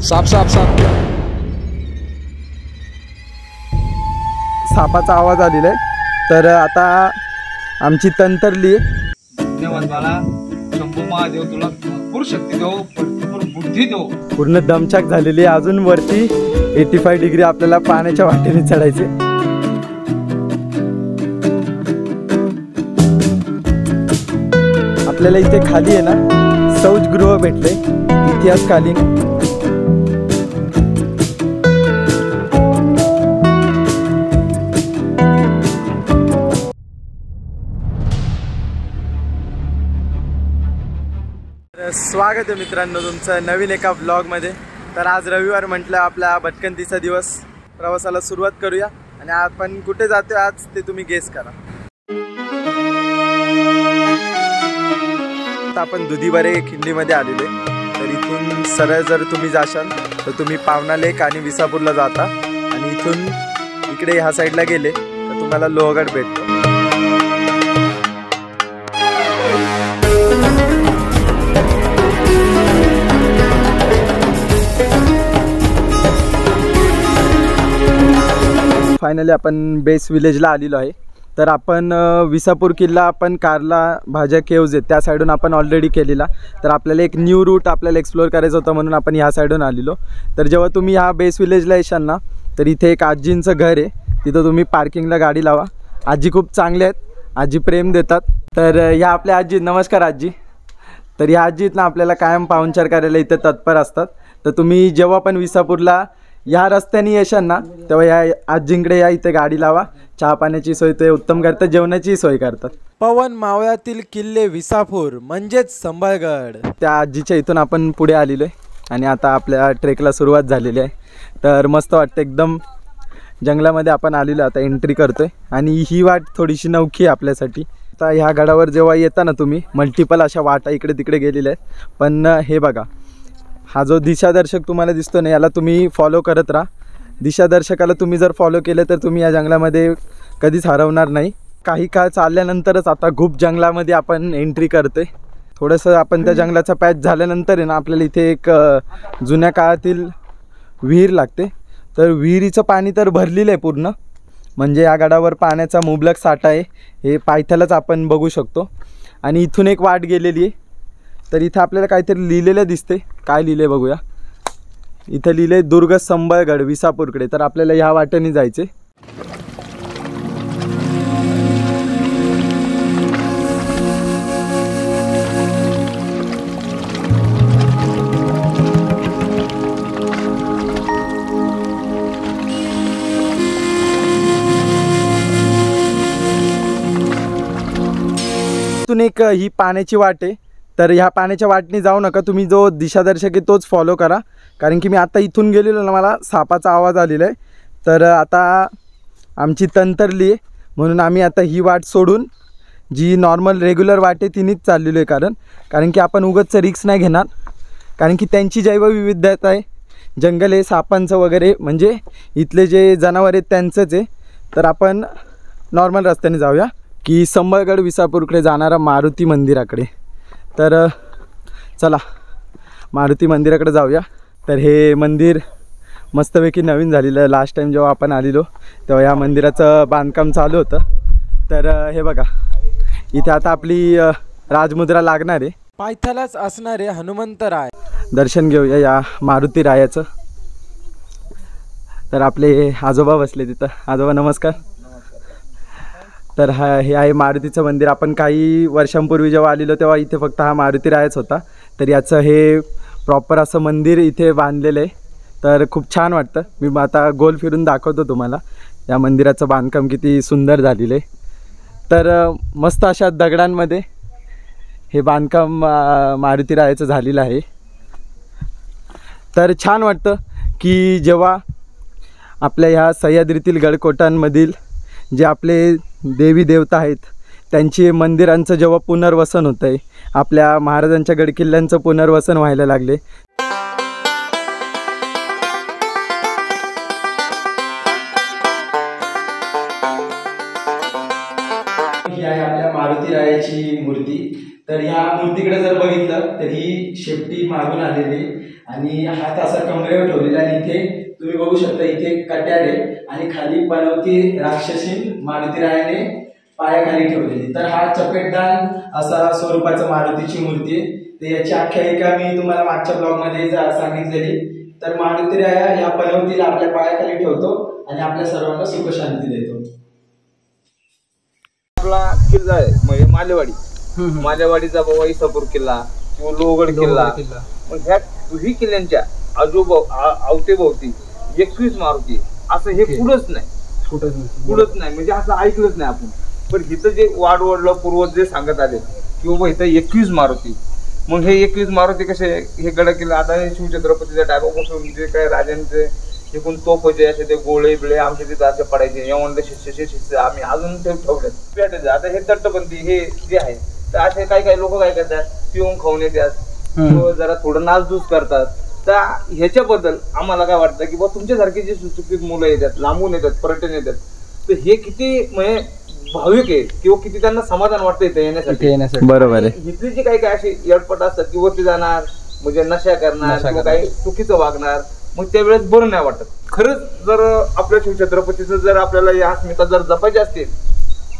साप साप साप सापाचा आवाज आलेला आहे। तर आता आमची तंत्रली धन्यवाद बाळा। शंभू महादेव तुला भरपूर शक्ती देव, भरपूर बुद्धी देव। पूर्ण दमछाक झालेली आहे। अजून वरती 85 डिग्री आपल्याला पाण्याच्या वाटेने चढायचे। आपल्याला इथे खाली आहे ना शौचगृह भेटले इतिहासकालीन। स्वागत आहे मित्रांनो तुमचं नवीन एका ब्लॉगमध्ये। तर आज रविवार म्हटलं आपला भटकंतीचा दिवस, प्रवासाला सुरुवात करूया। आणि आपण कुठे जातोय आज ते तुम्ही गेस करा। आता आपण दुधीवरे खिंडीमध्ये आलेले। तर इथून सरळ जर तुम्ही जाशाल तर तुम्ही पावना लेक आणि विसापूरला जाता आणि इथून इकडे ह्या साईडला गेले तर तुम्हाला लोहगड भेटतो। फायनली आपण बेस विलेजला आलेलो आहे। तर आपण विसापूर किल्ला आपण कारला भाज्या केव्ज आहेत त्या साईडून आपण ऑलरेडी केलेला। तर आपल्याला एक न्यू रूट आपल्याला एक्सप्लोअर करायचं होतं म्हणून आपण ह्या साईडून आलेलो। तर जेव्हा तुम्ही ह्या बेस विलेजला येशाल ना तर इथे एक आजींचं घर आहे, तिथं तुम्ही पार्किंगला गाडी लावा। आजी खूप चांगले आहेत, आजी प्रेम देतात। तर ह्या आपल्या आजी, नमस्कार आजी। तर ह्या आजीत ना आपल्याला कायम पाहुणचार करायला इथे तत्पर असतात। तर तुम्ही जेव्हा पण विसापूरला या रस्त्याने येशाल ना तेव्हा या आजींकडे या, इथे गाडी लावा। चहा पाण्याची सोय ते उत्तम करतात, जेवणाची सोय करतात। पवन मावळ्यातील किल्ले विसापूर म्हणजेच संभाळगड, त्या आजीच्या इथून आपण पुढे आलेलो आहे आणि आता आपल्या ट्रेकला सुरुवात झालेली आहे। तर मस्त वाटतं, एकदम जंगलामध्ये आपण आलेलो। आता एंट्री करतोय आणि ही वाट थोडीशी नवखी आहे आपल्यासाठी। आता ह्या गडावर जेव्हा येता ना तुम्ही मल्टिपल अशा वाटा इकडे तिकडे गेलेल्या आहेत, पण हे बघा हा जो दिशादर्शक तुम्हाला दिसतो ना याला तुम्ही फॉलो करत राहा। दिशादर्शकाला तुम्ही जर फॉलो केलं तर तुम्ही या जंगलामध्ये कधीच हरवणार नाही। काही काळ चालल्यानंतरच आता खूप जंगलामध्ये आपण एंट्री करतोय। थोडंसं आपण त्या जंगलाचा पॅच झाल्यानंतर आहे ना आपल्याला इथे एक जुन्या काळातील विहीर लागते। तर विहिरीचं पाणी तर भरलेलं आहे पूर्ण, म्हणजे या गडावर पाण्याचा मुबलक साठा आहे, हे पायथ्यालाच आपण बघू शकतो। आणि इथून एक वाट गेलेली आहे। तर इथं आपल्याला काहीतरी लिहिलेलं दिसते, काय लिहिले बघूया। इथं लिहिले दुर्ग संभाळगड विसापूरकडे। तर आपल्याला ह्या वाटेने जायचे। इथून एक ही पाण्याची वाट आहे। तर ह्या पाण्याच्या वाटणी जाऊ नका तुम्ही, जो दिशादर्शक आहे तोच फॉलो करा। कारण की मी आता इथून गेलेलो ना मला सापाचा आवाज आलेला आहे। तर आता आमची तंत्रली आहे म्हणून आम्ही आता ही वाट सोडून जी नॉर्मल रेग्युलर वाट आहे तिनेच चाललेलो आहे। कारण की आपण उगाच रिस्क नाही घेणार, कारण की त्यांची जैवविविधता आहे, जंगल आहे, सापांचं वगैरे म्हणजे इथले जे जनावर आहेत त्यांचंच आहे। तर आपण नॉर्मल रस्त्याने जाऊया की संभाळगड विसापूरकडे जाणारा मारुती मंदिराकडे। तर चला मारुती मंदिराकडे जाऊया। तर हे मंदिर मस्तपैकी नवीन झालेलं आहे। लास्ट टाईम जेव्हा आपण आलेलो तेव्हा या मंदिराचं बांधकाम चालू होतं। तर हे बघा इथे आता आपली राजमुद्रा लागणार आहे। पायथ्यालाच असणारे हनुमंतराय दर्शन घेऊया या मारुती रायाचं। तर आपले आजोबा बसले तिथं। आजोबा नमस्कार। तर हे आहे मारुतीचं मंदिर। आपण काही वर्षांपूर्वी जेव्हा आलेलो तेव्हा इथे फक्त हा मारुती रायाच होता। तर याचं हे प्रॉपर असं मंदिर इथे बांधलेलं आहे। तर खूप छान वाटतं। मी आता गोल फिरून दाखवतो तुम्हाला या मंदिराचं बांधकाम किती सुंदर झालेलं आहे। तर मस्त अशा दगडांमध्ये हे बांधकाम मारुती रायाचं झालेलं आहे। तर छान वाटतं की जेव्हा आपल्या ह्या सह्याद्रीतील गडकोटांमधील जे आपले देवी देवता आहेत त्यांची मंदिरांचं जेव्हा पुनर्वसन होतं आहे, आपल्या महाराजांच्या गडकिल्ल्यांचं पुनर्वसन व्हायला लागले। ही आहे आपल्या मारुती रायाची मूर्ती। तर या मूर्तीकडे जर बघितलं तर ही शेपटी मागून आलेली आणि हात असा कमरेवर ठेवलेला आणि इथे तुम्ही बघू शकता इथे कट्यार आहे आणि खाली पनवती राक्षसी मारुती रायाने पायाखाली ठेवलेली. तर हा चपेटदार असा स्वरूपाचा मारुतीची मूर्ती आहे. तर याची आख्यायिका मी तुम्हाला मागच्या ब्लॉग मध्ये सांगितलेली. तर मारुती राया या पनवतीला आपल्या पायाखाली ठेवतो आणि आपल्या सर्वांना सुख शांती देतो. आपला किल्ला आहे म्हणजे मालेवाडीचा बाबा इसापूर किल्ला किंवा लोहगड किल्ला. मग ह्या दोन्ही किल्ल्यांच्या अवतीभोवती 21 मारुती असं हे कुठंच नाही म्हणजे असं ऐकलंच नाही आपण. पण इथं जे वाडवडलं पूर्वज जे सांगत आले की बाबा इथं 21 मारुती. मग हे 21 मारुती कसे हे गड किल्ला आता शिवछत्रपतीच्या टायमापासून जे काय राजांचे एकूण तोफ होते असे ते गोळे बिळे आमच्या तिथं असे पडायचे यवनले शिष्य आम्ही अजून ते ठेवले. आता हे तटबंदी हे जे आहे तर असे काही लोक काय करतात पिऊन खाऊन येतात जरा थोडं नासधूस करतात. तर ह्याच्याबद्दल आम्हाला काय वाटतं की बाबा तुमच्यासारखी जी सुशिक्षित मुलं येतात लांबून येतात पर्यटन येतात तर हे किती म्हणजे भाविक आहे किंवा किती त्यांना समाधान वाटतं इथे येण्यासाठी. बरोबर आहे. इथली जी काही अशी येडपट असतात की वरती जाणार म्हणजे नशा करणार किंवा काही चुकीचं वागणार मग त्यावेळेस बरं नाही वाटत. खरंच जर आपल्या शिवछत्रपतीचं जर आपल्याला या अस्मिता जर जपायची असतील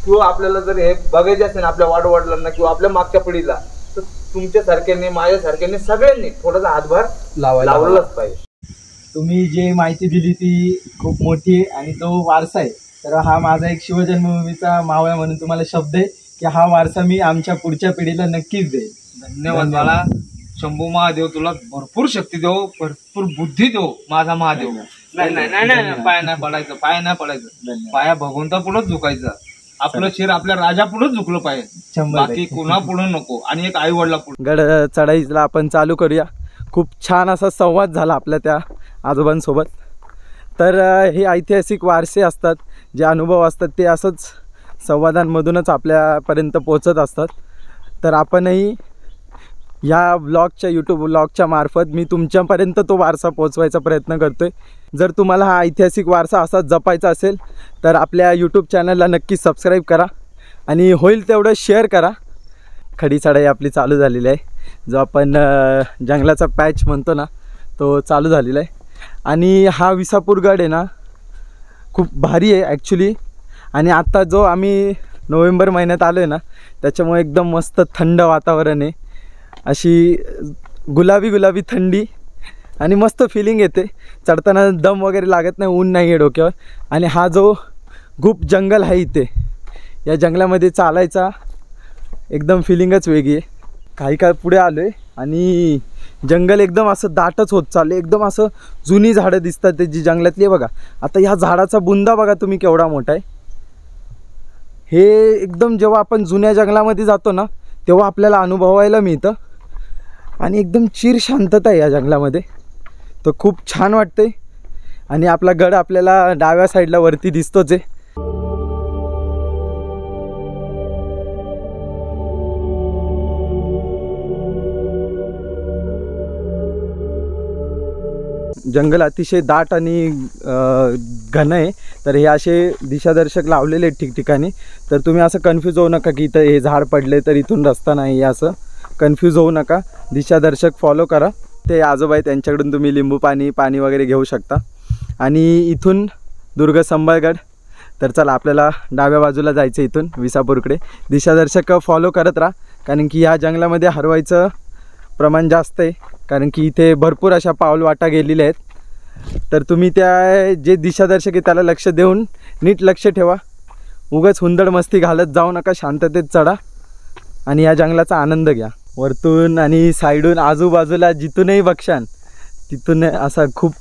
किंवा आपल्याला जर हे बघायचे असेल आपल्या वाडवडिलांना किंवा आपल्या मागच्या पिढीला तर तुमच्यासारख्याने माझ्यासारख्याने सगळ्यांनी थोडासा हातभार लावलाच पाहिजे. तुम्ही जे माहिती दिली ती खूप मोठी आहे आणि तो वारसा आहे. तर हा माझा एक शिवजन्मभूमीचा मावळा म्हणून तुम्हाला शब्द आहे की हा वारसा मी आमच्या पुढच्या पिढीला नक्कीच देईल. धन्यवाद मला. शंभू महादेव तुला भरपूर शक्ती देव भरपूर बुद्धी देव माझा महादेव. नाही पाय नाही पडायचं पाया भगवंता पुढेच झुकायचं. आपलं शिर आपल्या राजा पुढेच झुकलं पाहिजे बाकी कुणा पुढे नको आणि एक आई वडिला पुढे. गड चढाईला आपण चालू करूया. खूप छान असा संवाद झाला आपल्या त्या आजोबांसोबत. तर हे ऐतिहासिक वारसे असतात जे अनुभव असतात ते असंच संवादांमधूनच आपल्यापर्यंत पोचत असतात. तर आपणही या ब्लॉगच्या यूट्यूब ब्लॉगच्या मार्फत मी तुमच्यापर्यंत तो वारसा पोचवायचा प्रयत्न करतो आहे. जर तुम्हाला हा ऐतिहासिक वारसा असाच जपायचा असेल तर आपल्या यूट्यूब चॅनलला नक्की सबस्क्राईब करा आणि होईल तेवढं शेअर करा. खडी चढाई आपली चालू झालेली आहे. जो आपण जंगलाचा पॅच म्हणतो ना तो चालू झालेला आहे. आणि हा विसापूरगड आहे ना खूप भारी आहे ॲक्च्युली. आणि आत्ता जो आम्ही नोव्हेंबर महिन्यात आलो आहे ना त्याच्यामुळे एकदम मस्त थंड वातावरण आहे. अशी गुलाबी थंडी आणि मस्त फिलिंग येते. चढताना दम वगैरे लागत नाही ऊन नाही आहे डोक्यावर. आणि हा जो खूप जंगल आहे इथे या जंगलामध्ये चालायचा एकदम फिलिंगच वेगळी आहे. काही काळ पुढे आलो आहे आणि जंगल एकदम असं दाटच होत चाललं. एकदम असं जुनी झाडं दिसतात ते जी जंगलातली आहे बघा. आता ह्या झाडाचा बुंदा बघा तुम्ही केवढा मोठा आहे. हे एकदम जेव्हा आपण जुन्या जंगलामध्ये जातो ना तेव्हा आपल्याला अनुभवायला मिळतं आणि एकदम चिर शांतता आहे या जंगलामध्ये. तर खूप छान वाटते. आणि आपला गड आपल्याला डाव्या साईडला वरती दिसतोच आहे. जंगल अतिशय दाट आणि घन आहे. तर हे असे दिशादर्शक लावलेले आहेत ठिकठिकाणी. तर तुम्ही असं कन्फ्यूज होऊ नका की इथं हे झाड पडले तर इथून रस्ता नाही असं कन्फ्यूज होऊ नका. दिशादर्शक फॉलो करा. ते आजोबा आहे त्यांच्याकडून तुम्ही लिंबू पाणी वगैरे घेऊ शकता. आणि इथून दुर्ग संबळगड. तर चला आपल्याला डाव्या बाजूला जायचं इथून विसापूरकडे. दिशादर्शक फॉलो करत राहा कारण की ह्या जंगलामध्ये हरवायचं प्रमाण जास्त आहे कारण की इथे भरपूर अशा पाऊलवाटा गेलेल्या आहेत. तर तुम्ही त्या जे दिशादर्शक आहे त्याला लक्ष देऊन नीट लक्ष ठेवा. उगाच हुंदड मस्ती घालत जाऊ नका. शांततेत चढा आणि या जंगलाचा आनंद घ्या. वरतून आणि साईडून आजूबाजूला जिथूनही बघशान तिथून असा खूप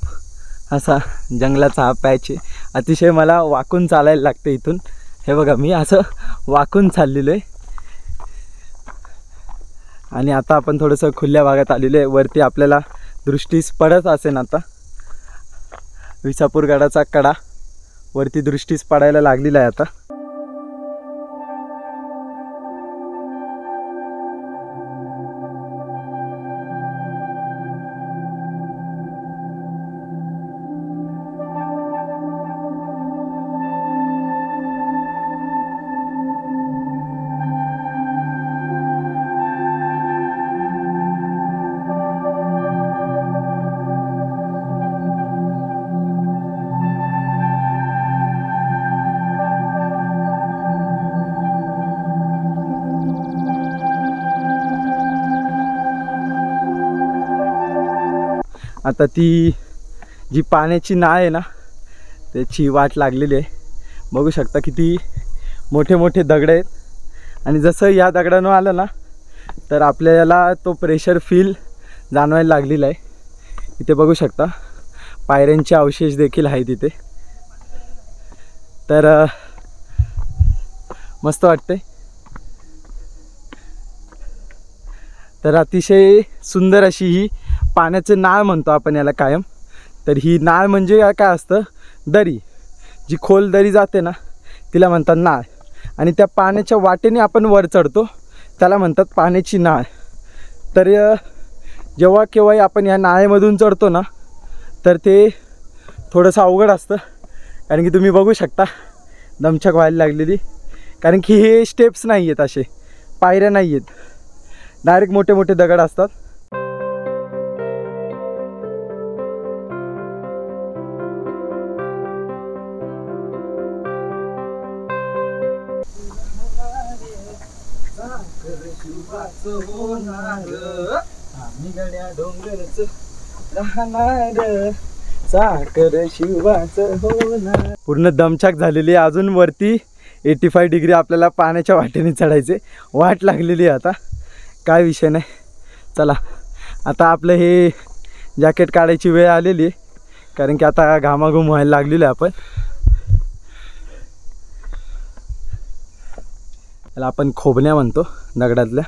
असा जंगलाचा हा पॅच आहे. अतिशय मला वाकून चालायला लागतं इथून. हे बघा मी असं वाकून चाललेलो आहे. आणि आता आपण थोडंसं खुल्या भागात आलेलो आहे. वरती आपल्याला दृष्टीस पडत असेल आता विसापूरगडाचा कडा वरती दृष्टीस पडायला लागलेला आहे आता. आता ती जी पाण्याची नाळ आहे ना त्याची वाट लागलेली आहे. बघू शकता किती मोठे मोठे दगड आहेत. आणि जसं या दगडांवर आलं ना तर आपल्याला तो प्रेशर फील जाणवायला लागलेला आहे. इथे बघू शकता पायऱ्यांचे अवशेष देखील आहेत इथे. तर मस्त वाटते. तर अतिशय सुंदर अशी ही पाण्याचं नाळ म्हणतो आपण याला कायम. तर ही नाळ म्हणजे काय असतं, दरी, जी खोल दरी जाते ना तिला म्हणतात नाळ. आणि त्या पाण्याच्या वाटेने आपण वर चढतो त्याला म्हणतात पाण्याची नाळ. तर जेव्हा केव्हाही आपण या नाळेमधून चढतो ना तर ते थोडंसं अवघड असतं. कारण की तुम्ही बघू शकता दमछाक व्हायला लागलेली. कारण की हे स्टेप्स नाही आहेत, असे पायऱ्या नाही आहेत, डायरेक्ट मोठे मोठे दगड असतात. पूर्ण दमछाक झालेली आहे. अजून वरती 85 डिग्री आपल्याला पाण्याच्या वाटेने चढायचे, वाट लागलेली आहे. आता काय विषय नाही. चला आता आपलं हे जॅकेट काढायची वेळ आलेली आहे. कारण की आता घामाघूम व्हायला लागलेलं आहे आपण. त्याला आपण खोबण्या म्हणतो, दगडातल्या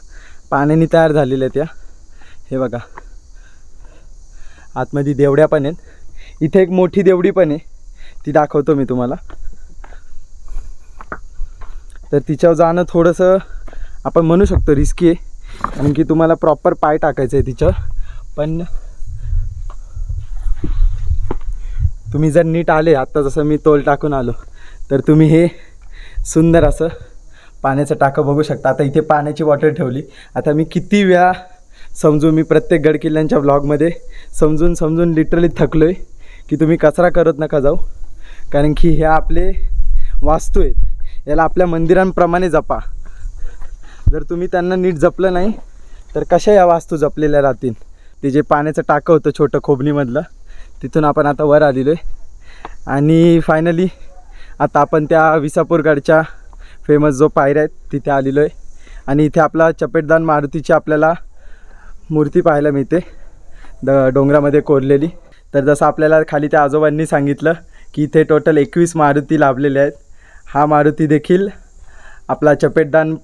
पाण्याने तयार झालेल्या त्या. हे बघा आतमध्ये देवड्या पण आहेत. इथे एक मोठी देवडी पण आहे, ती दाखवतो मी तुम्हाला. तर तिच्यावर जाणं थोडंसं आपण म्हणू शकतो रिस्की आहे. कारण की तुम्हाला प्रॉपर पाय टाकायचं आहे तिच्यावर. पण तुम्ही जर नीट आले, आत्ता जसं मी तोल टाकून आलो, तर तुम्ही हे सुंदर असं पाण्याचं टाकं बघू शकता. आता इथे पाण्याची बॉटल ठेवली. आता मी किती वेळा समजू, मी प्रत्येक गडकिल्ल्यांच्या व्लॉगमध्ये समजून लिटरली थकलो आहे की तुम्ही कचरा करत नका जाऊ. कारण की हे आपले वास्तू आहेत, याला आपल्या मंदिरांप्रमाणे जपा. जर तुम्ही त्यांना नीट जपलं नाही तर कशा या वास्तू जपलेल्या राहतील. ते जे पाण्याचं टाकं होतं छोटं खोबणीमधलं, तिथून आपण आता वर आलेलो आहे. आणि फायनली आता आपण त्या विसापूरगडच्या फेमस जो पायऱ्या आहेत तिथे आलेलो आहे. आणि इथे आपला चपेटदान मारुतीची आपल्याला मूर्ती पाहायला मिळते डोंगरामध्ये कोरलेली. तर जसं आपल्याला खाली त्या आजोबांनी सांगितलं की इथे टोटल 21 मारुती लाभलेल्या आहेत. हा मारुती देखील आपला चपेटदान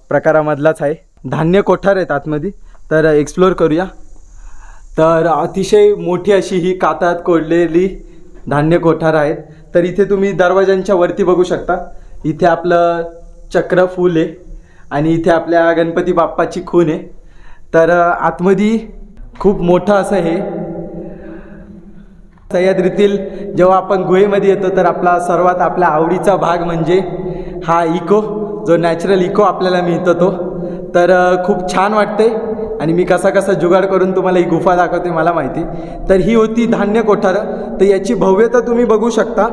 प्रकारामधलाच आहे. धान्य कोठार आहेत आतमध्ये, तर एक्सप्लोर करूया. तर अतिशय मोठी अशी ही कातळात कोरलेली धान्य कोठार आहेत. तर इथे तुम्ही दरवाजांच्या वरती बघू शकता, इथे आपलं चक्र फूल आहे आणि इथे आपल्या गणपती बाप्पाची खून आहे. तर आतमध्ये खूप मोठं असं हे सह्याद्रीतील जेव्हा आपण गुहेमध्ये येतो तर आपला सर्वात आपल्या आवडीचा भाग म्हणजे हा इको, जो नॅचरल इको आपल्याला मिळतो तो. तर खूप छान वाटते. आणि मी कसा जुगाड करून तुम्हाला ही गुफा दाखवते मला माहिती. तर ही होती धान्य कोठारं. तर याची भव्यता तुम्ही बघू शकता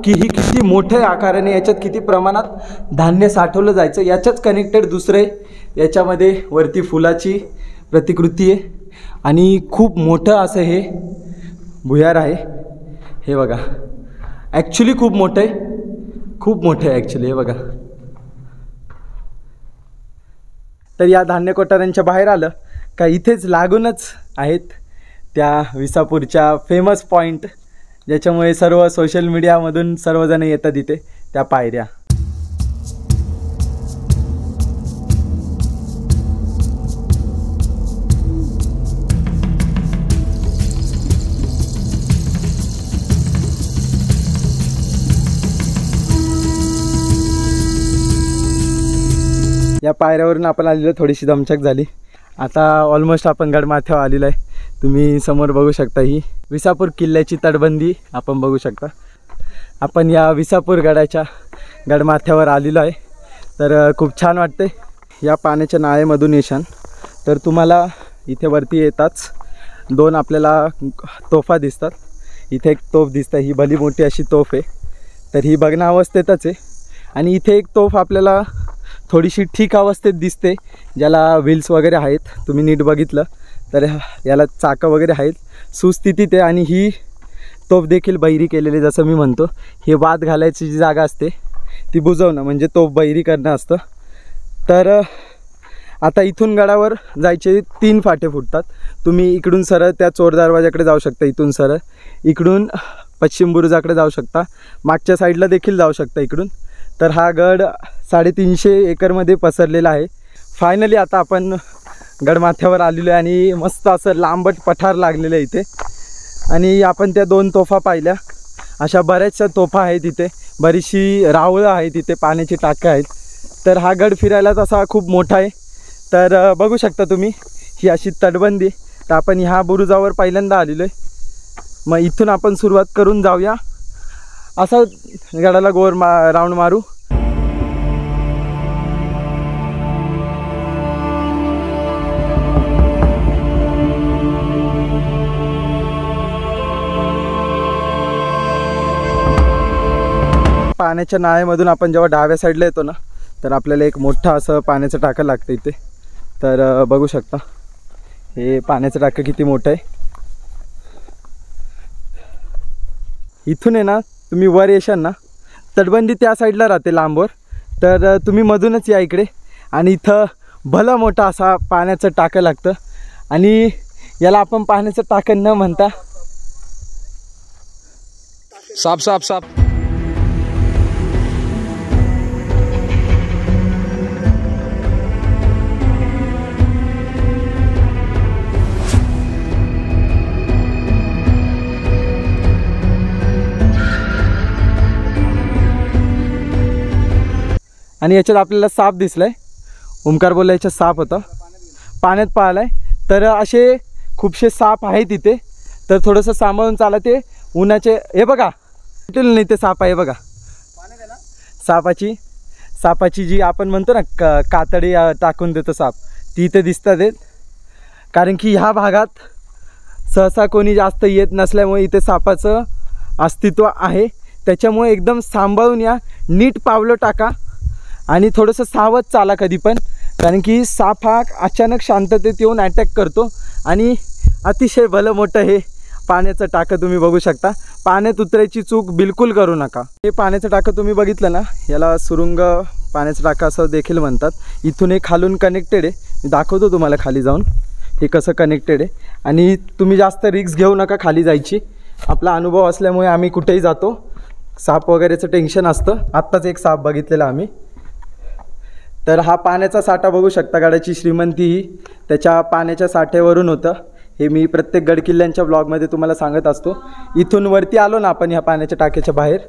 की ही किती मोठ्या आकाराने, याच्यात किती प्रमाणात धान्य साठवलं जायचं. याच्याच कनेक्टेड दुसरे याच्यामध्ये वरती फुलाची प्रतिकृती आहे. आणि खूप मोठं असं हे भुयार आहे. हे बघा ॲक्च्युली खूप मोठं आहे ॲक्च्युली. हे बघा. तर या धान्य कोठारांच्या बाहेर आलं का इथेच लागूनच आहेत त्या विसापूरच्या फेमस पॉईंट, ज्याच्यामुळे सर्व सोशल मीडियामधून सर्वजण येतात इथे, त्या पायऱ्या. या पायऱ्यावरून आपण आलेलो, थोडीशी दमछाक झाली. आता ऑलमोस्ट आपण गडमाथ्यावर आलेलो आहे. तुम्ही समोर बघू शकता ही विसापूर किल्ल्याची तटबंदी आपण बघू शकता. आपण या विसापूर गडाच्या गडमाथ्यावर आलेलो आहे. तर खूप छान वाटते. या पाण्याच्या नाळेमधून येशान तर तुम्हाला इथे वरती येताच 2 आपल्याला तोफा दिसतात. इथे एक तोफ दिसतं, ही भली मोठी अशी तोफ आहे. तर ही बघणं अवस्थेतच आहे. आणि इथे एक तोफ आपल्याला थोडीशी ठीक अवस्थेत दिसते, ज्याला व्हील्स वगैरे आहेत. तुम्ही नीट बघितलं तर याला चाकं वगैरे आहेत, सुस्थितीत आहे. आणि ही तोफ देखील बहिरी केलेली, जसं मी म्हणतो हे वाद घालायची जी जागा असते ती बुजवणं म्हणजे तोफ बहिरी करणं असतं. तर आता इथून गडावर जायचे 3 फाटे फुटतात. तुम्ही इकडून सरळ त्या चोर दरवाजाकडे जाऊ शकता, इथून सरळ इकडून पश्चिम बुरुजाकडे जाऊ शकता, मागच्या साईडला देखील जाऊ शकता इकडून. तर हा गड 350 एकरमध्ये पसरलेला आहे. फायनली आता आपण गडमाथ्यावर आलेलो आहे आणि मस्त असं लांबट पठार लागलेलं आहे इथे. आणि आपण त्या 2 तोफा पाहिल्या, अशा बऱ्याचशा तोफा आहेत इथे, बरीचशी रावळं आहेत इथे, पाण्याची टाकं आहेत. तर हा गड फिरायला तसा खूप मोठा आहे. तर बघू शकता तुम्ही ही अशी तटबंदी. तर आपण ह्या बुरुजावर पहिल्यांदा आलेलो आहे. मग इथून आपण सुरुवात करून जाऊया, असं गडाला राऊंड मारू. पाण्याच्या नाळेमधून आपण जेव्हा डाव्या साईडला येतो ना, तर आपल्याला एक मोठा असं पाण्याचं टाकं लागतं इथे. तर बघू शकता हे पाण्याचं टाकं किती मोठं आहे. इथून आहे ना, तुम्ही वर येशाल ना, तटबंदी त्या साईडला राहते लांबवर. तर तुम्ही मधूनच या इकडे आणि इथं भलं मोठा असा पाण्याचं टाकं लागतं. आणि याला आपण पाण्याचं टाकं न म्हणता साप साप साप आणि याच्यात आपल्याला साप दिसलाय. ओमकार बोलला याच्यात साप होता, पाण्यात पाहिलाय. तर असे खूपसे साप आहेत इथे. तर थोडंसं सांभाळून चाला, ते उन्हाचे हे बघा नाही ते साप आहे बघा. सापाची जी आपण म्हणतो ना कातडी टाकून देतो साप, ती इथे दिसतात आहेत. कारण की ह्या भागात सहसा कोणी जास्त येत नसल्यामुळे इथे सापाचं अस्तित्व आहे. त्याच्यामुळे एकदम सांभाळून या, नीट पावलं टाका आणि थोडंसं सावध चाला कधी पण. कारण की साप हा अचानक शांततेत येऊन अटॅक करतो. आणि अतिशय भलं मोठं हे पाण्याचं टाकं तुम्ही बघू शकता. पाण्यात उतरायची चूक बिलकुल करू नका. हे पाण्याचं टाकं तुम्ही बघितलं ना, याला सुरुंग पाण्याचं टाकं असं देखील म्हणतात. इथून हे खालून कनेक्टेड आहे, मी दाखवतो तुम्हाला खाली जाऊन हे कसं कनेक्टेड आहे. आणि तुम्ही जास्त रिस्क घेऊ नका खाली जायची. आपला अनुभव असल्यामुळे आम्ही कुठेही जातो, साप वगैरेचं टेन्शन असतं. आत्ताच एक साप बघितलेला आम्ही. तर हा पाण्याचा साठा बघू शकता. गडाची श्रीमंती ही त्याच्या पाण्याच्या साठ्यावरून होतं. हे मी प्रत्येक गडकिल्ल्यांच्या ब्लॉगमध्ये तुम्हाला सांगत असतो. इथून वरती आलो ना आपण ह्या पाण्याच्या टाकीच्या बाहेर,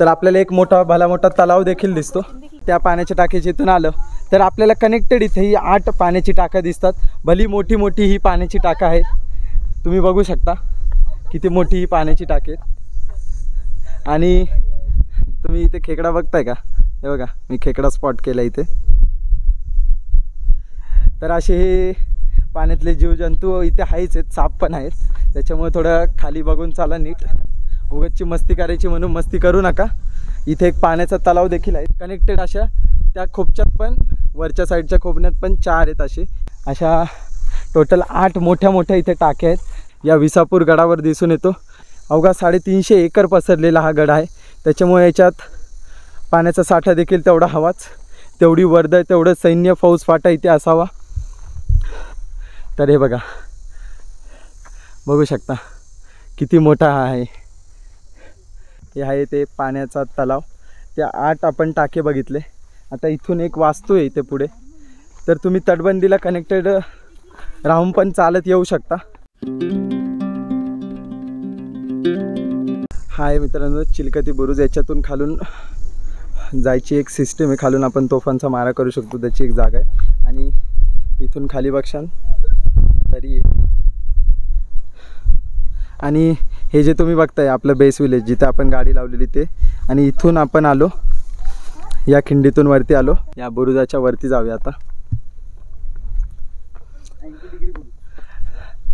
तर आपल्याला एक भला मोठा तलाव देखील दिसतो. त्या पाण्याच्या टाकीच्या इथून आलं तर आपल्याला कनेक्टेड इथे ही 8 पाण्याची टाकं दिसतात. भली मोठी मोठी ही पाण्याची टाकं आहे. तुम्ही बघू शकता किती मोठी ही पाण्याची टाकी आहे. आणि तुम्ही इथे खेकडा बघताय का, हे बघा मी खेकडा स्पॉट केला इथे. तर असे हे पाण्यातले जीवजंतू इथे आहेच आहेत, साप पण आहेत. त्याच्यामुळे थोडं खाली बघून चाला नीट. उगाचची मस्ती करायची म्हणून मस्ती करू नका. इथे एक पाण्याचा तलाव देखील आहे कनेक्टेड. अशा त्या खोपच्यात पण, वरच्या साईडच्या खोबण्यात पण 4 आहेत. अशा टोटल 8 मोठ्या मोठ्या इथे टाक्या आहेत. या विसापूर गडावर दिसून येतो. अवघा 350 एकर पसरलेला हा गड आहे. त्याच्यामुळे याच्यात पाण्याचा साठा देखील तेवढा हवाच. तेवढी वर्दळ, तेवढं सैन्य फौज फाटा इथे असावा. तर हे बघा, बघू शकता किती मोठा हा आहे. हे आहे ते पाण्याचा तलाव. त्या 8 आपण टाके बघितले. आता इथून एक वास्तू आहे इथे पुढे. तर तुम्ही तटबंदीला कनेक्टेड राहून पण चालत येऊ शकता. हा आहे मित्रांनो चिलकती बुरुज. याच्यातून खालून जायची एक सिस्टीम आहे. खालून आपण तोफांचा मारा करू शकतो, त्याची एक जागा आहे. आणि इथून खाली बघशाल तरी आहे. आणि हे जे तुम्ही बघताय आपलं बेस विलेज, जिथे आपण गाडी लावलेली ते. आणि इथून आपण आलो, या खिंडीतून वरती आलो. या बुरुजाच्या वरती जाऊया आता.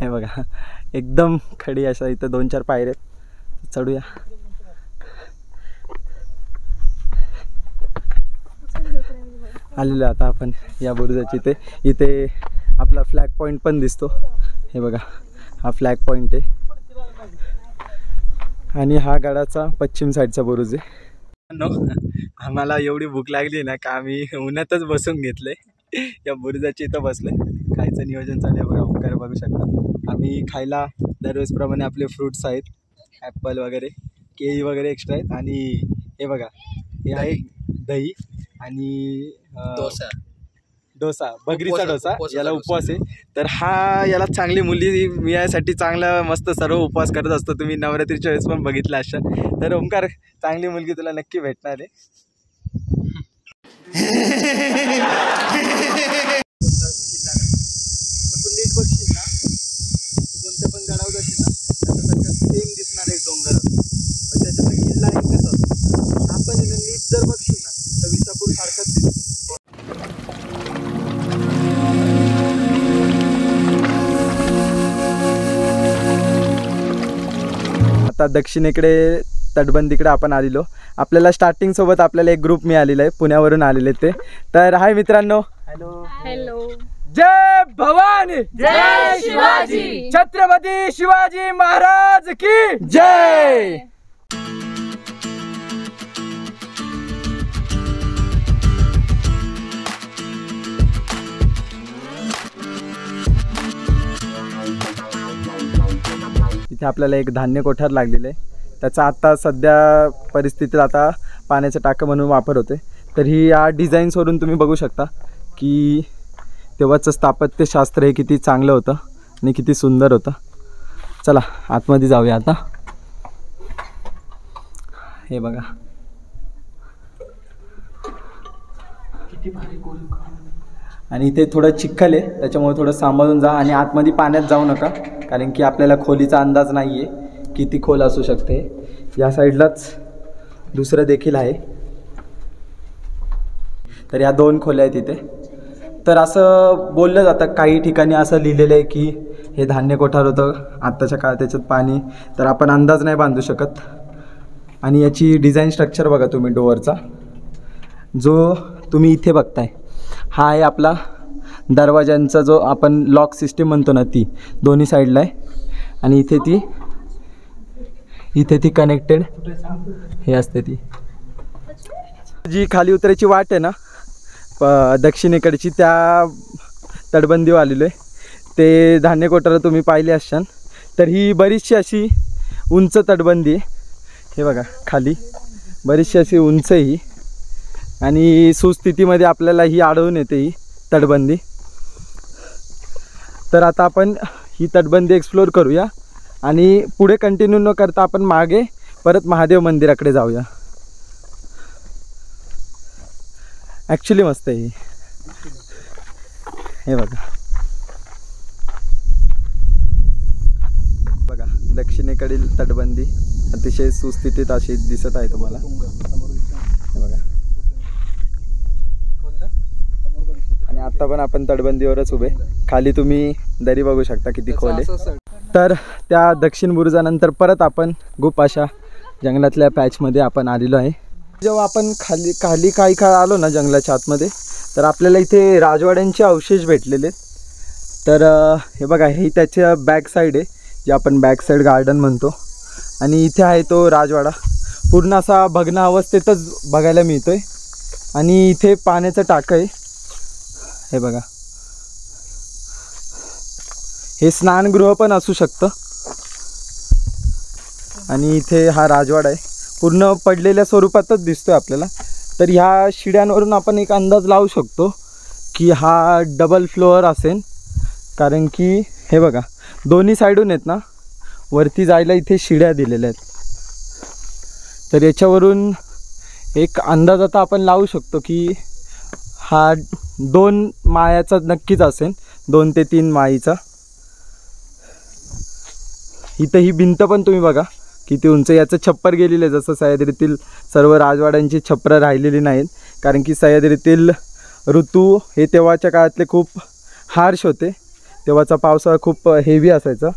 हे बघा एकदम खडी अशा इथं 2-4 पायऱ्या आहेत. चढूया. आलेलो आता आपण या बुरुजाची. इथे आपला फ्लॅग पॉईंट पण दिसतो. हे बघा हा फ्लॅग पॉईंट आहे आणि हा गडाचा पश्चिम साईडचा बुरुज आहे। आम्हाला एवढी भूक लागली ना का आम्ही उन्हातच बसून घेतले, या बुरुजाची इथं बसले, खायचं नियोजन चालू आहे बघा, ओंकार बघू शकता। आम्ही खायला दरवेळेसप्रमाणे आपले फ्रूट्स आहेत, ॲपल वगैरे, केळी वगैरे एक्स्ट्रा आहेत आणि हे बघा हे आहे दही आणि डोसा, बगरीचा डोसा, याला उपवास आहे। तर हा याला चांगली मुली मिळायसाठी चांगला मस्त सर्व उपवास करत असतो, तुम्ही नवरात्रीच्या वेळेस पण बघितलं असाल। तर ओंकार चांगली मुलगी तुला नक्की भेटणार आहे। तू नीट बघशील ना, तू कोणत्या पण गडावर जाशील ना त्याच्यासारखं सेम दिसणार एक डोंगर, पण त्याच्यात किल्ला एकच असतो। आपण नीट जर बघशील ना तर विसापूर सारखंच दिसतो। आता दक्षिणेकडे तटबंदीकडे आपण आलेलो, आपल्याला स्टार्टिंग सोबत आपल्याला एक ग्रुप मिळालेला आहे, पुण्यावरून आलेले ते। तर हाय मित्रांनो, हॅलो, जय भवानी, जय शिवाजी, छत्रपती शिवाजी महाराज की जय। इथे आपल्याला एक धान्य कोठार लागलेलं आहे, त्याचा आता सध्या परिस्थितीत आता पाण्याचं टाकं म्हणून वापर होते। तर ही या डिझाईन्सवरून तुम्ही बघू शकता की तेव्हाचं स्थापत्यशास्त्र हे किती चांगलं होतं आणि किती सुंदर होतं। चला आतमध्ये जाऊया आता। हे बघा किती भारी गोल, आणि इथे थोडं चिखल आहे त्याच्यामुळे थोडं सांभाळून जा आणि आतमध्ये पाण्यात जाऊ नका, कारण की आपल्याला खोलीचा अंदाज नाही आहे किती खोल असू शकते। या साईडलाच दुसरं देखील आहे, तर या 2 खोल्या आहेत इथे। तर असं बोललं जातं, काही ठिकाणी असं लिहिलेलं आहे की हे धान्य कोठार होतं आत्ताच्या काळात, त्याच्यात पाणी, तर आपण अंदाज नाही बांधू शकत। आणि याची डिझाईन स्ट्रक्चर बघा तुम्ही, डोअरचा जो तुम्ही इथे बघताय हा आहे आपला दरवाजांचा जो आपण लॉक सिस्टीम म्हणतो ना, ती दोन्ही साईडला आहे आणि इथे ती कनेक्टेड हे असते। ती जी खाली उतरायची वाट आहे ना दक्षिणेकडची, त्या तटबंदीवर आलेलो आहे। ते धान्य कोठार तुम्ही पाहिले असशाल, तर ही बरीचशी अशी उंच तटबंदी आहे। हे बघा खाली बरीचशी अशी उंच ही, आणि सुस्थितीमध्ये आपल्याला ही आढळून येते ही तटबंदी। तर आता आपण ही तटबंदी एक्सप्लोर करूया आणि पुढे कंटिन्यू न करता आपण मागे परत महादेव मंदिराकडे जाऊया। ॲक्च्युली मस्त आहे ही, हे बघा बघा दक्षिणेकडील तटबंदी अतिशय सुस्थितीत अशी दिसत आहे तुम्हाला, हे बघा। आणि आता पण आपण तटबंदीवरच उभे, खाली तुम्ही दरी बघू शकता किती खोल आहे। तर त्या दक्षिण बुरुजानंतर परत आपण गुप अशा जंगलातल्या पॅचमध्ये आपण आलेलो आहे। जेव्हा आपण खाली काही काळ आलो ना जंगलाच्या आतमध्ये, तर आपल्याला इथे राजवाड्यांचे अवशेष भेटलेले। तर हे बघा हे त्याच्या बॅक साईड आहे, जे आपण बॅक साईड गार्डन म्हणतो, आणि इथे आहे तो राजवाडा पूर्ण असा भग्न अवस्थेतच बघायला मिळतोय। आणि इथे पाण्याचं टाकं आहे, हे बघा, हे स्नानगृह पण असू शकतं। आणि इथे हा राजवाडा आहे, पूर्ण पडलेल्या स्वरूपातच दिसतोय आपल्याला। तर ह्या शिड्यांवरून आपण एक अंदाज लावू शकतो की हा डबल फ्लोअर असेल, कारण की हे बघा दोन्ही साईडून आहेत ना, वरती जायला इथे शिड्या दिलेल्या आहेत। तर याच्यावरून एक अंदाज आता आपण लावू शकतो की हा 2 माळ्याचा नक्कीच असेल, 2 ते 3 माळीचा। इथं ही भिंत पण तुम्ही बघा किती उंच, याचं छप्पर गेलेलं आहे, जसं सह्याद्रीतील सर्व राजवाड्यांची छप्पर राहिलेली नाहीत, कारण की सह्याद्रीतील ऋतू हे तेव्हाच्या काळातले खूप हार्श होते, तेव्हाचा पावसाळा खूप हेवी असायचा।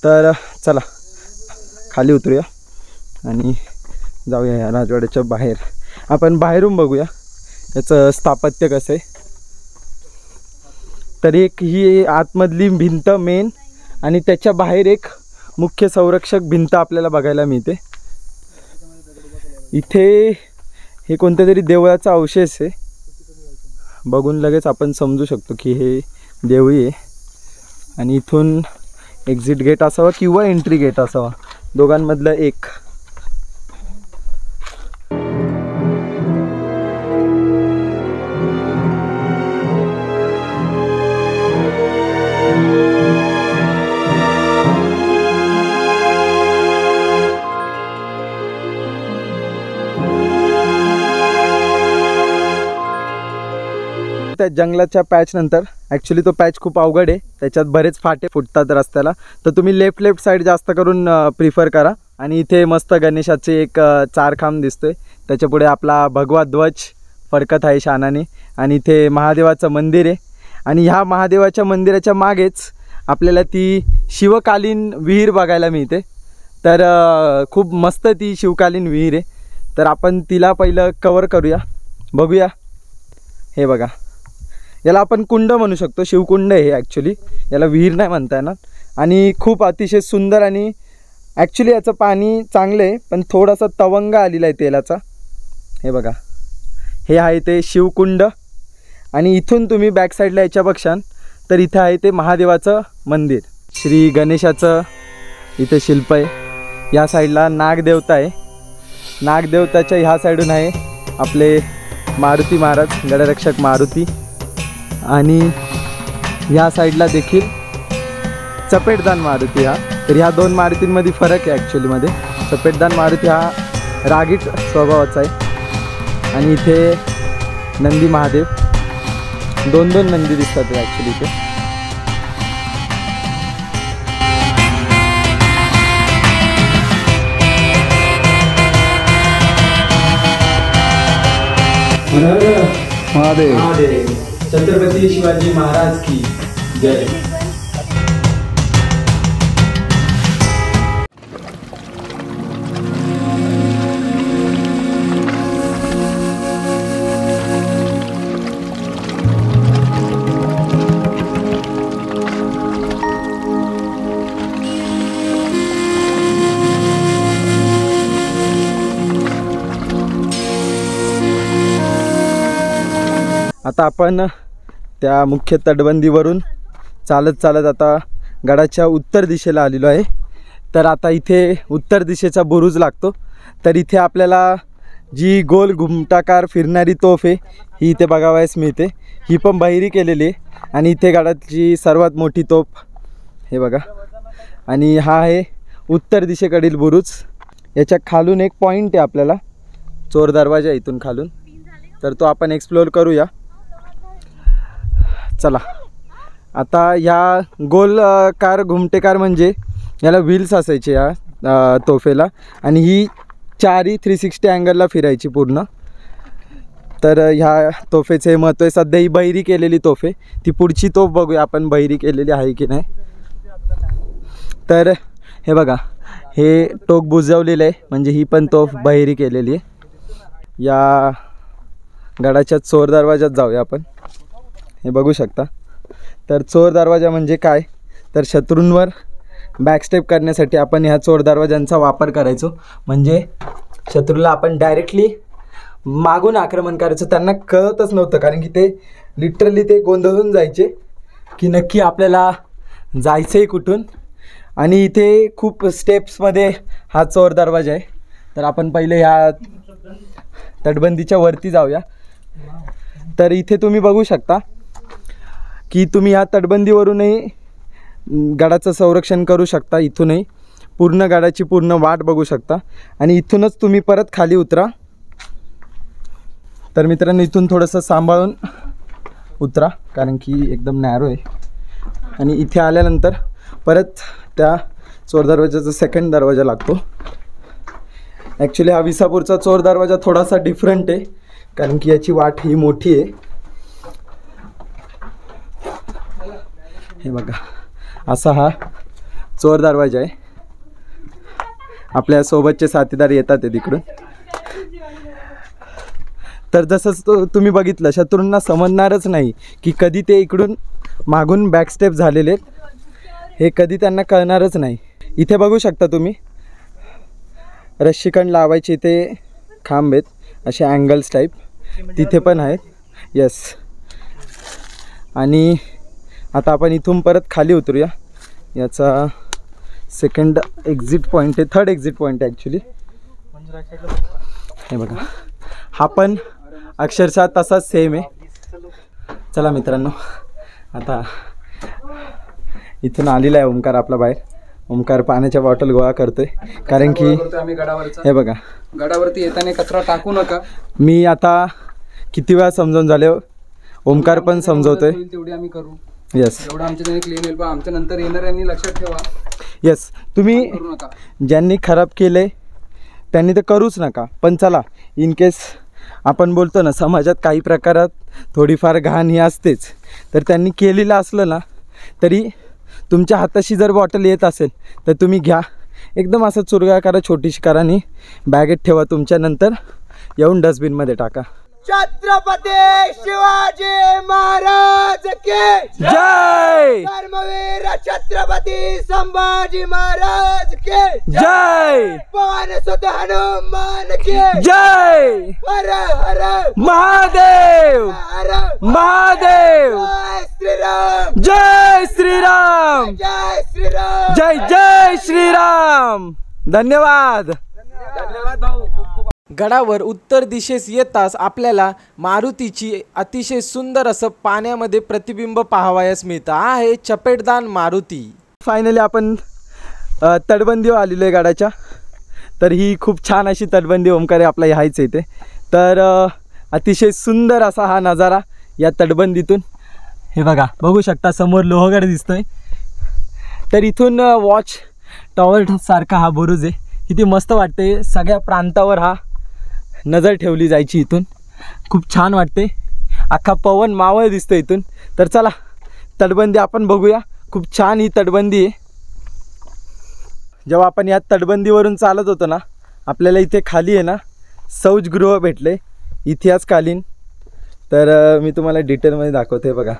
तर चला खाली उतरूया आणि जाऊया या राजवाड्याच्या बाहेर, आपण बाहेरून बघूया याचं स्थापत्य कसं आहे। तर एक ही आतमधली भिंत मेन आणि त्याच्या बाहेर एक मुख्य संरक्षक भिंत आपल्याला बघायला मिळते. इथे हे कोणत्या तरी देवळाचा अवशेष आहे, बघून लगेच आपण समजू शकतो की हे देवळी आहे. आणि इथून एक्झिट गेट असावा किंवा एंट्री गेट असावा, दोघांमधलं एक. त्या जंगलाच्या पॅच नंतर ॲक्च्युली तो पॅच खूप अवघड आहे, त्याच्यात बरेच फाटे फुटतात रस्त्याला, तर तुम्ही लेफ्ट साईड जास्त करून प्रिफर करा. आणि इथे मस्त गणेशाचे एक चारखांब दिसतोय, त्याच्यापुढे आपला भगवा ध्वज फडकत आहे शानाने. आणि इथे महादेवाचं मंदिर आहे आणि ह्या महादेवाच्या मंदिराच्या मागेच आपल्याला ती शिवकालीन विहीर बघायला मिळते. तर खूप मस्त ती शिवकालीन विहीर आहे, तर आपण तिला पहिलं कवर करूया, बघूया. हे बघा, याला आपण कुंड म्हणू शकतो, शिवकुंड आहे हे ॲक्च्युली, याला विहीर नाही म्हणता येणार. आणि खूप अतिशय सुंदर आणि ॲक्च्युली याचं पाणी चांगलं आहे, पण थोडासा तवंग आलेला आहे तेलाचा. हे बघा, हे आहे ते शिवकुंड. आणि इथून तुम्ही बॅक साईडला याच्या बघशाल तर इथे आहे ते महादेवाचं मंदिर, श्री गणेशाचं इथे शिल्प आहे. या साईडला नागदेवता आहे, नागदेवताच्या ह्या साईडून आहे आपले मारुती महाराज, गडरक्षक मारुती. आणि ह्या साईडला देखील चपेटदान मारुती हा. तर ह्या दोन मारुतींमध्ये फरक आहे ॲक्च्युलीमध्ये. चपेटदान मारुती हा रागीट स्वभावाचा आहे आणि इथे नंदी महादेव, दोन नंदी दिसतात ॲक्च्युली इथे. महादेव महादेव, छत्रपती शिवाजी महाराज की जय. आता आपण त्या मुख्य तटबंदीवरून चालत आता गडाच्या उत्तर दिशेला आलेलो आहे. तर आता इथे उत्तर दिशेचा बुरुज लागतो. तर इथे आपल्याला जी गोल घुमटाकार फिरणारी तोफ आहे ही इथे बघावयास मिळते. ही पण बहिरी केलेली आहे आणि इथे गडाची सर्वात मोठी तोफ हे बघा. आणि हा आहे उत्तर दिशेकडील बुरुज. याच्या खालून एक पॉईंट आहे आपल्याला, चोर दरवाजा इथून खालून, तर तो आपण एक्सप्लोअर करूया. चला, आता ह्या गोलकार घुमटेकार म्हणजे याला व्हील्स असायचे या तोफेला आणि ही चारी 360 अँगलला फिरायची पूर्ण. तर ह्या तोफेचे महत्त्व आहे. सध्या ही बहिरी केलेली तोफ आहे, ती पुढची तोफ बघूया आपण बहिरी केलेली आहे की नाही. तर हे बघा, हे टोक बुजवलेलं आहे म्हणजे ही पण तोफ बहिरी केलेली आहे. या गडाच्या चोर दरवाजात जाऊया आपण. हे बघू शकता. तर चोर दरवाजा म्हणजे काय, तर शत्रूंवर बॅकस्टेप करण्यासाठी आपण ह्या चोर दरवाजांचा वापर करायचो. म्हणजे शत्रूला आपण डायरेक्टली मागून आक्रमण करायचं. त्यांना कळतच नव्हतं, कारण की ते लिटरली ते गोंधळून जायचे की नक्की आपल्याला जायचं आहे कुठून. आणि इथे खूप स्टेप्समध्ये हा चोर दरवाजा आहे. तर आपण पहिले ह्या तटबंदीच्या वरती जाऊया. तर इथे तुम्ही बघू शकता की तुम्ही ह्या तटबंदीवरूनही गडाचं संरक्षण करू शकता. इथूनही पूर्ण गडाची पूर्ण वाट बघू शकता आणि इथूनच तुम्ही परत खाली उतरा. तर मित्रांनो, इथून थोडंसं सांभाळून उतरा कारण की एकदम नॅरो आहे. आणि इथे आल्यानंतर परत त्या चोर दरवाजाचा सेकंड दरवाजा लागतो. ॲक्च्युली हा विसापूरचा चोर दरवाजा थोडासा डिफरंट आहे कारण की याची वाट ही मोठी आहे. हे बघा, असा हा चोर दरवाजा आहे. आपल्या सोबतचे साथीदार येतात ते तिकडून. तर जसंच तुम्ही बघितलं, शत्रूंना समजणारच नाही की कधी ते इकडून मागून बॅकस्टेप झालेले आहेत, हे कधी त्यांना कळणारच नाही. इथे बघू शकता तुम्ही रश्शीकण लावायचे इथे खांब आहेत, असे अँगल्स टाईप तिथे पण आहेत. यस. आणि आता आपण इथून परत खाली उतरूया. याचा सेकंड एक्झिट पॉईंट आहे, थर्ड एक्झिट पॉईंट आहे ॲक्च्युली. हे बघा, हा पण अक्षरशः तसाच सेम आहे. चला मित्रांनो, आता इथून आलेला आहे ओमकार आपला बाहेर. ओमकार पाण्याच्या बॉटल गोळा करतोय, कारण की आम्ही गडावरचा, हे बघा गडावरती येताना कचरा टाकू नका. मी आता किती वेळा समजावून झाले, ओमकार पण समजवतोय. तेवढी आम्ही करू. यस. एवढं आमच्या त्याने क्लीन होईल, पण आमच्या नंतर येणाऱ्यांनी लक्षात ठेवा. यस. तुम्ही करू नका. ज्यांनी खराब केले त्यांनी तर करूच नका. पण चला, इन केस आपण बोलतो ना समाजात काही प्रकारात थोडीफार घाण ही असतेच, तर त्यांनी केलेलं असलं ना तरी तुमच्या हाताशी जर बॉटल येत असेल तर तुम्ही घ्या, एकदम असं चुरगा करा, छोटीशी करा आणि बॅगेत ठेवा. तुमच्या नंतर येऊन डस्टबिनमध्ये टाका. छत्रपती शिवाजी महाराज के जय. धर्मवीर छत्रपती संभाजी महाराज के जय. पवन सुत हनुमान के जय. हर हर महादेव. हर महादेव. जय श्रीराम. जय श्रीराम. जय श्रीराम. जय जय श्रीराम. धन्यवाद. धन्यवाद भाऊ. गडावर उत्तर दिशेस येताच आपल्याला मारुतीची अतिशय सुंदर असं पाण्यामध्ये प्रतिबिंब पाहावयास मिळतं. आहे चपेटदान मारुती. फायनली आपण तटबंदीवर आलेलो आहे गडाच्या. तर ही खूप छान अशी तटबंदी ओमकार आपला ह्यायचं इथे. तर अतिशय सुंदर असा हा नजारा या तटबंदीतून. हे बघा, बघू शकता समोर लोहगड दिसतोय. तर इथून वॉच टॉवर सारखा हा बुरुज आहे. किती मस्त वाटते. सगळ्या प्रांतावर हा नजर ठेवली जायची इथून. खूप छान वाटते. अख्खा पवन मावळ दिसतो इथून. तर चला तटबंदी आपण बघूया. खूप छान ही तटबंदी आहे. जेव्हा आपण या तटबंदीवरून चालत होतो ना, आपल्याला इथे खाली आहे ना शौचगृह भेटले इतिहासकालीन. तर मी तुम्हाला डिटेलमध्ये दाखवते बघा.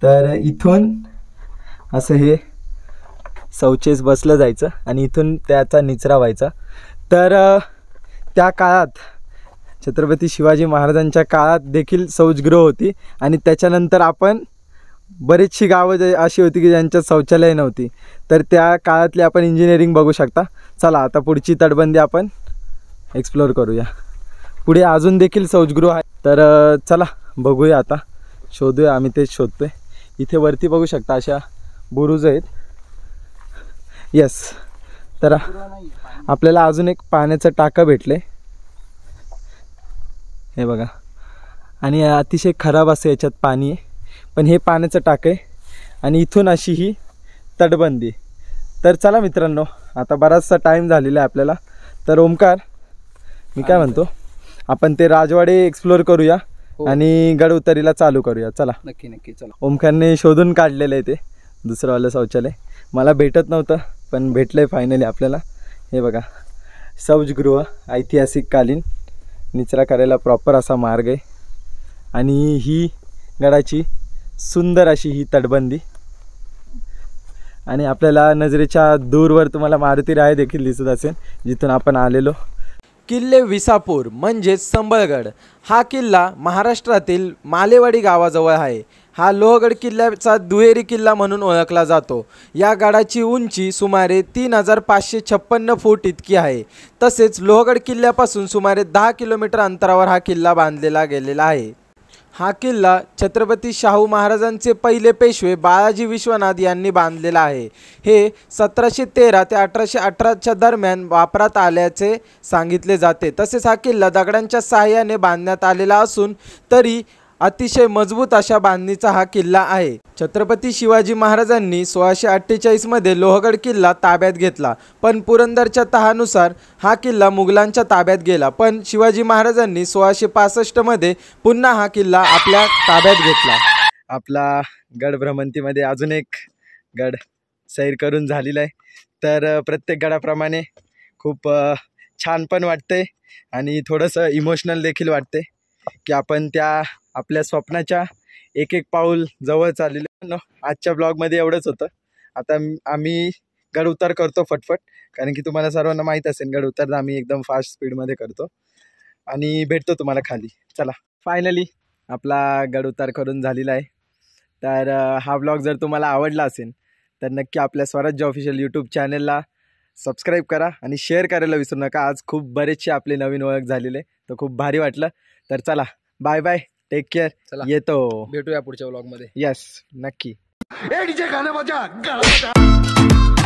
तर इथून असं हे शौचेस बसलं जायचं आणि इथून त्याचा निचरा व्हायचा. तर त्या काळात छत्रपती शिवाजी महाराजांच्या काळात देखील शौचगृह होती. आणि त्याच्यानंतर आपण बरीचशी गावं अशी होती की ज्यांच्यात शौचालय नव्हती. तर त्या काळातली आपण इंजिनिअरिंग बघू शकता. चला आता पुढची तटबंदी आपण एक्सप्लोअर करूया. पुढे अजून देखील शौचगृह आहे. तर चला बघूया, आता शोधूया. आम्ही तेच शोधतोय. इथे वरती बघू शकता अशा बुरुज आहेत. यस. तर आपल्याला अजून एक पाण्याचं टाकं भेटले. हे बघा, आणि अतिशय खराब असं याच्यात पाणी आहे, पण हे पाण्याचं टाकं आहे. आणि इथून अशी ही तटबंदी. तर चला मित्रांनो, आता बराचसा टाईम झालेला आहे आपल्याला. तर ओमकार, मी काय म्हणतो, आपण ते राजवाडे एक्सप्लोअर करूया आणि गड उतारीला चालू करूया. चला. नक्की नक्की. चला. ओमकारने शोधून काढलेलं आहे ते दुसरंवालं शौचालय. मला भेटत नव्हतं, पण भेटलं आहे फायनली आपल्याला. हे बघा, शौचगृह ऐतिहासिक कालीन, निचरा करायला प्रॉपर असा मार्ग आहे. आणि ही गडाची सुंदर अशी ही तटबंदी. आणि आपल्याला नजरेच्या दूरवर तुम्हाला मारुती राय देखील दिसत असेल जिथून आपण आलेलो. किल्ले विसापूर म्हणजेच संबळगड हा किल्ला महाराष्ट्रातील मालेवाडी गावाजवळ आहे. हा लोहगड किल्ल्याचा दुहेरी किल्ला म्हणून ओळखला जातो. या गडाची उंची सुमारे 3556 फूट इतकी आहे. तसेच लोहगड किल्ल्यापासून सुमारे 10 किलोमीटर अंतरावर हा किल्ला बांधलेला गेलेला आहे. हा किल्ला छत्रपती शाहू महाराजांचे पहिले पेशवे बाळाजी विश्वनाथ यांनी बांधलेला आहे. हे 1713 ते 1818च्या दरम्यान वापरात आल्याचे सांगितले जाते. तसेच हा किल्ला दगडांच्या सहाय्याने बांधण्यात आलेला असून तरी अतिशय मजबूत अशा बांधणीचा हा किल्ला आहे. छत्रपती शिवाजी महाराजांनी 1648 मध्ये लोहगड किल्ला ताब्यात घेतला, पण पुरंदरच्या तहानुसार हा किल्ला मुघलांच्या ताब्यात गेला. पण शिवाजी महाराजांनी 1665 मध्ये पुन्हा हा किल्ला आपल्या ताब्यात घेतला. आपला गड भ्रमंतीमध्ये अजून एक गड सैर करून झालेला आहे. तर प्रत्येक गडाप्रमाणे खूप छान पण वाटते आणि थोडंसं इमोशनल देखील वाटते की आपण त्या आपल्या स्वप्नाच्या एक एक पाऊल जवळ चाललेलं. आजच्या ब्लॉगमध्ये एवढंच होतं. आता आम्ही गड उतार करतो फटफट, कारण की तुम्हाला सर्वांना माहीत असेल गड उतार आम्ही एकदम फास्ट स्पीडमध्ये करतो आणि भेटतो तुम्हाला खाली. चला, फायनली आपला गड उतार करून झालेला आहे. तर हा ब्लॉग जर तुम्हाला आवडला असेल तर नक्की आपल्या स्वराज्य ऑफिशियल यूट्यूब चॅनलला सबस्क्राईब करा आणि शेअर करायला विसरू नका. आज खूप बरेचसे आपले नवीन ओळख झालेले, तर खूप भारी वाटलं. तर चला, बाय बाय, टेक केअर. चला, येतो, भेटूया पुढच्या व्लॉगमध्ये. यस, नक्की. ए डीजे गाणं वाजा, गाणं वाजा.